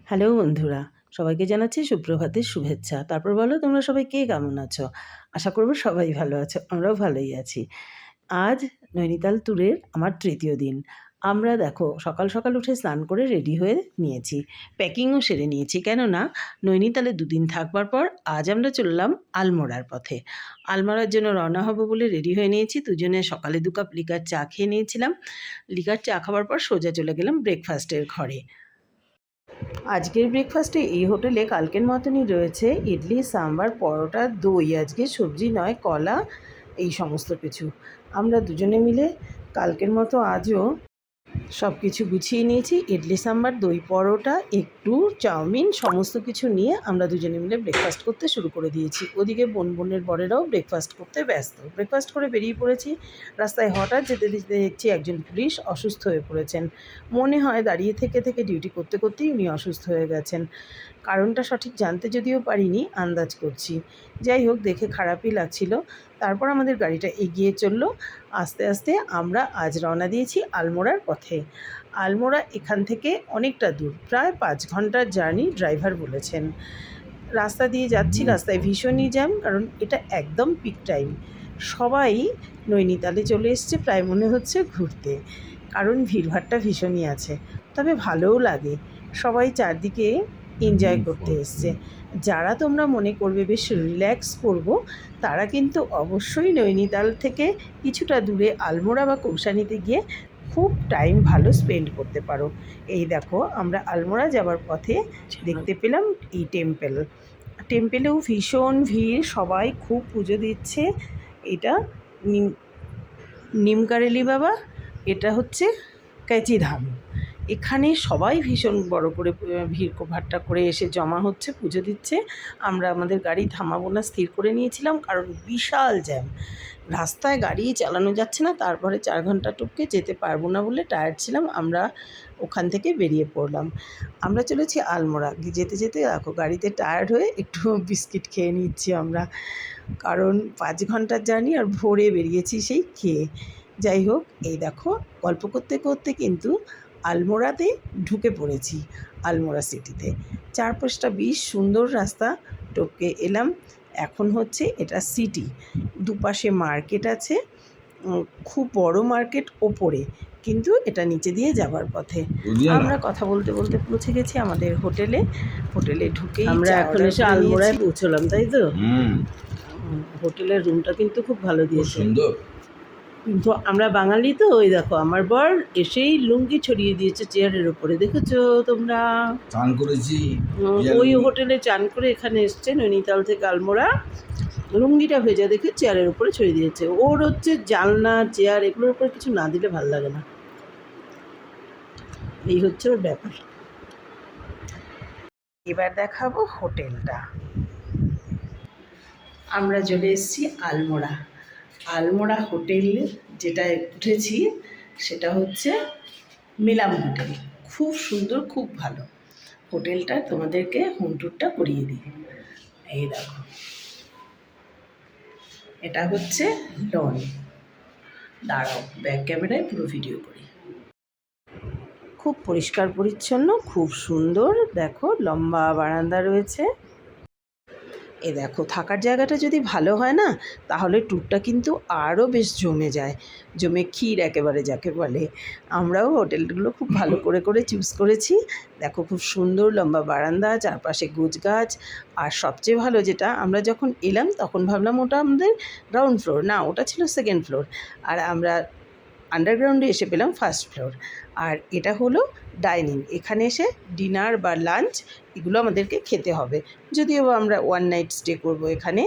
Hello বন্ধুরা, সবাইকে জানাচ্ছি সুপ্রভাতের শুভেচ্ছা। তারপর বলো তোমরা সবাই কে কেমন আছো? আশা করব সবাই ভালো আছো। আমরাও ভালোই আছি। আজ নৈনিতাল ট্যুরের আমার ৩য় দিন। আমরা দেখো সকাল, সকাল উঠে স্নান করে রেডি হয়ে নিয়েছি। প্যাকিংও সেরে নিয়েছি। কেননা নৈনিতালে ২ দিন থাকবার পর আজ আমরা চললাম আলমোড়ার পথে। আলমোড়ার জন্য রওনা হব বলে রেডি হয়ে নিয়েছি। দুজনে সকালে ২ কাপ লিকার চা খেয়ে নিয়েছিলাম। লিকার চা খাওয়ার পর সোজা চলে গেলাম ব্রেকফাস্টের ঘরে। আজকের ব্রেকফাস্টে এই হোটেলে কালকের মতনই রয়েছে ইডলি, সাম্বার, পরোটা, দই। আজকে সবজি নয়, কলা, এই সমস্ত কিছু। আমরা দুজনে মিলে কালকের মতো আজও সব কিছু গুছিয়ে নিয়েছি। ইডলি, সাম্বার, দই, পরোটা, একটু চাউমিন সমস্ত কিছু নিয়ে আমরা দুজনে মিলে ব্রেকফাস্ট করতে শুরু করে দিয়েছি। ওদিকে বোনের বরেরাও ব্রেকফাস্ট করতে ব্যস্ত। ব্রেকফাস্ট করে বেরিয়ে পড়েছি। রাস্তায় হঠাৎ যেতে যেতে দেখছি একজন পুলিশ অসুস্থ হয়ে পড়েছেন। মনে হয় দাঁড়িয়ে থেকে থেকে ডিউটি করতে করতেই উনি অসুস্থ হয়ে গেছেন। কারণটা সঠিক জানতে যদিও পারিনি, আন্দাজ করছি। যাই হোক, দেখে খারাপই লাগছিল। তারপর আমাদের গাড়িটা এগিয়ে চলল। আস্তে আস্তে আমরা আজ রওনা দিয়েছি আলমোড়ার পথে। আলমোড়া এখান থেকে অনেকটা দূর, প্রায় ৫ ঘন্টার জার্নি ড্রাইভার বলেছেন। রাস্তা দিয়ে যাচ্ছি, রাস্তায় ভীষণই জ্যাম, কারণ এটা একদম পিক টাইম। সবাই নৈনিতালে চলে এসছে প্রায় মনে হচ্ছে ঘুরতে, কারণ ভিড়ভাট্টা ভীষণই আছে। তবে ভালোও লাগে, সবাই চারদিকে এনজয় করতে এসছে। যারা তোমরা মনে করবে বেশ রিল্যাক্স করব, তারা কিন্তু অবশ্যই নৈনিতাল থেকে কিছুটা দূরে আলমোড়া বা কৌশানিতে গিয়ে খুব টাইম ভালো স্পেন্ড করতে পারো। এই দেখো, আমরা আলমোড়া যাবার পথে দেখতে পেলাম এই টেম্পেলেও ভীষণ ভিড়, সবাই খুব পুজো দিচ্ছে। এটা নিমকারেলি বাবা, এটা হচ্ছে ক্যাচিধাম। এখানে সবাই ভীষণ বড় করে ভিড় ভাট্টা করে এসে জমা হচ্ছে, পুজো দিচ্ছে। আমরা আমাদের গাড়ি থামাবো না স্থির করে নিয়েছিলাম, কারণ বিশাল জ্যাম। রাস্তায় গাড়ি চালানো যাচ্ছে না। তারপরে ৪ ঘন্টা টপকে যেতে পারবো না বলে টায়ার্ড ছিলাম, আমরা ওখান থেকে বেরিয়ে পড়লাম। আমরা চলেছি আলমোড়া। যেতে যেতে দেখো গাড়িতে টায়ার্ড হয়ে একটু বিস্কিট খেয়ে নিচ্ছি আমরা, কারণ ৫ ঘন্টার জার্নি আর ভোরে বেরিয়েছি সেই খেয়ে। যাই হোক, এই দেখো গল্প করতে করতে কিন্তু আলমোড়াতে ঢুকে পড়েছি, আলমোড়া সিটিতে। চারপাশটা বেশ সুন্দর রাস্তা টপকে এলাম। এখন হচ্ছে এটা সিটি, দুপাশে মার্কেট আছে, খুব বড় মার্কেট ওপরে, কিন্তু এটা নিচে দিয়ে যাবার পথে। আমরা কথা বলতে বলতে পৌঁছে গেছি আমাদের হোটেলে। হোটেলে ঢুকেই আমরা এখন এসে আলমোড়ায় পৌঁছলাম, তাই তো? হোটেলের রুমটা কিন্তু খুব ভালো দিয়েছে, সুন্দর। কিন্তু আমরা বাঙালি তো, ওই দেখো আমার বর এসেই লুঙ্গি ছড়িয়ে দিয়েছে চেয়ারের ওপরে, দেখেছো তোমরা? চান করেছি ওই হোটেলে, চান করে এখানে এসছে নৈনিতাল থেকে আলমোড়া। লুঙ্গিটা ভেজা দেখে চেয়ারের উপরে ছড়িয়ে দিয়েছে। ওর হচ্ছে জানলা, চেয়ার এগুলোর উপরে কিছু না দিলে ভালো লাগে না, এই হচ্ছে ওর ব্যাপার। এবার দেখাবো হোটেলটা। আমরা চলে এসেছি আলমোড়া। আলমোড়া হোটেল যেটায় উঠেছি সেটা হচ্ছে মিলাম হোটেল। খুব সুন্দর, খুব ভালো হোটেলটা। তোমাদেরকে হোম ট্যুরটা করিয়ে দিই। এই দেখো, এটা হচ্ছে লন। দাঁড়াও, ব্যাক ক্যামেরায় পুরো ভিডিও করি। খুব পরিষ্কার পরিচ্ছন্ন, খুব সুন্দর। দেখো লম্বা বারান্দা রয়েছে। এ দেখো, থাকার জায়গাটা যদি ভালো হয় না, তাহলে ট্যুরটা কিন্তু আরও বেশ জমে যায়, জমে ক্ষীর একেবারে যাকে বলে। আমরাও হোটেলগুলো খুব ভালো করে করে চুজ করেছি। দেখো খুব সুন্দর লম্বা বারান্দা, চারপাশে গোছগাছ। আর সবচেয়ে ভালো যেটা, আমরা যখন এলাম তখন ভাবলাম ওটা আমাদের গ্রাউন্ড ফ্লোর, না ওটা ছিল সেকেন্ড ফ্লোর, আর আমরা আন্ডারগ্রাউন্ডে এসে পেলাম ফার্স্ট ফ্লোর। আর এটা হলো ডাইনিং। এখানে এসে ডিনার বা লাঞ্চ এগুলো আমাদেরকে খেতে হবে, যদিও আমরা ওয়ান নাইট স্টে করবো এখানে।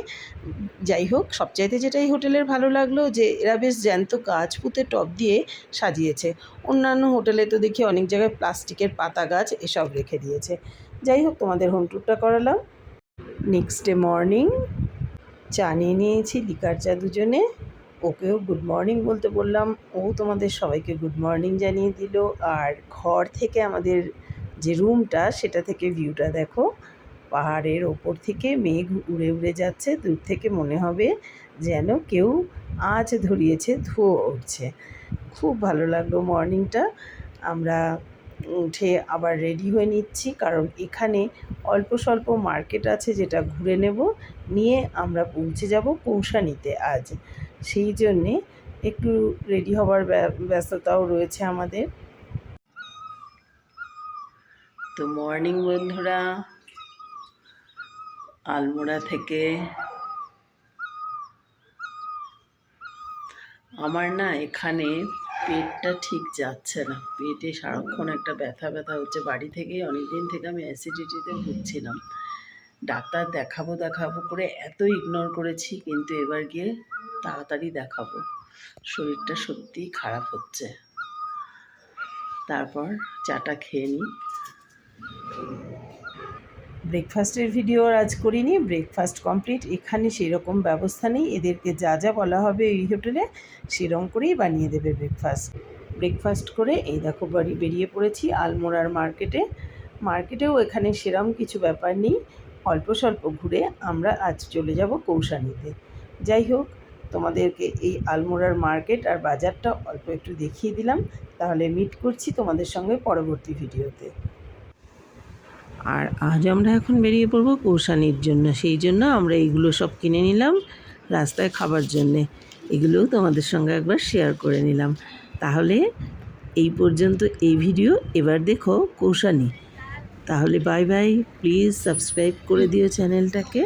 যাই হোক, সবচাইতে যেটা এই হোটেলের ভালো লাগলো যে এরা বেশ জ্যান্ত গাছ পুঁতে টব দিয়ে সাজিয়েছে। অন্যান্য হোটেলে তো দেখি অনেক জায়গায় প্লাস্টিকের পাতা গাছ এসব রেখে দিয়েছে। যাই হোক, তোমাদের হোম ট্যুরটা করালাম। নেক্সট ডে মর্নিং চা নিয়ে নিয়েছি, লিকার চা দুজনে। ওকেও গুড মর্নিং বলতে বললাম, ও তোমাদের সবাইকে গুড মর্নিং জানিয়ে দিল। আর ঘর থেকে আমাদের যে রুমটা, সেটা থেকে ভিউটা দেখো, পাহাড়ের ওপর থেকে মেঘ উড়ে উড়ে যাচ্ছে। দূর থেকে মনে হবে যেন কেউ আঁচ ধরিয়েছে, ধুয়ো উঠছে। খুব ভালো লাগলো মর্নিংটা। আমরা উঠে আবার রেডি হয়ে নিচ্ছি, কারণ এখানে অল্প স্বল্প মার্কেট আছে যেটা ঘুরে নেব, নিয়ে আমরা পৌঁছে যাব কৌশানিতে আজ। সেই জন্যে একটু রেডি হবার ব্যস্ততাও রয়েছে আমাদের। তো মর্নিং বন্ধুরা, আলমোড়া থেকে আমার না এখানে পেটটা ঠিক যাচ্ছে না, পেটে সারাক্ষণ একটা ব্যথা ব্যথা হচ্ছে। বাড়ি থেকেই অনেকদিন থেকে আমি অ্যাসিডিটিতে ভুগছিলাম। ডাক্তার দেখাবো দেখাবো করে এত ইগনোর করেছি, কিন্তু এবার গিয়ে তাড়াতাড়ি দেখাবো। শরীরটা সত্যিই খারাপ হচ্ছে। তারপর চাটা খেয়ে নিই। ব্রেকফাস্টের ভিডিও আজ করিনি, ব্রেকফাস্ট কমপ্লিট। এখানে সেরকম ব্যবস্থা নেই, এদেরকে যা যা বলা হবে এই হোটেলে সেরকম করেই বানিয়ে দেবে ব্রেকফাস্ট করে এই দেখো বেরিয়ে পড়েছি আলমোড়ার মার্কেটেও এখানে সেরকম কিছু ব্যাপার নেই, অল্প স্বল্প ঘুরে আমরা আজ চলে যাব কৌশানিতে। যাই হোক, তোমাদেরকে এই আলমোড়ার মার্কেট আর বাজারটা অল্প একটু দেখিয়ে দিলাম। তাহলে মিট করছি তোমাদের সঙ্গে পরবর্তী ভিডিওতে। আর আজ আমরা এখন বেরিয়ে পড়বো কৌশানির জন্য, সেই জন্য আমরা এইগুলো সব কিনে নিলাম রাস্তায় খাবার জন্যে। এগুলোও তোমাদের সঙ্গে একবার শেয়ার করে নিলাম। তাহলে এই পর্যন্ত এই ভিডিও, এবার দেখো কৌশানি। তাহলে বাই বাই, প্লিজ সাবস্ক্রাইব করে দিও চ্যানেলটাকে।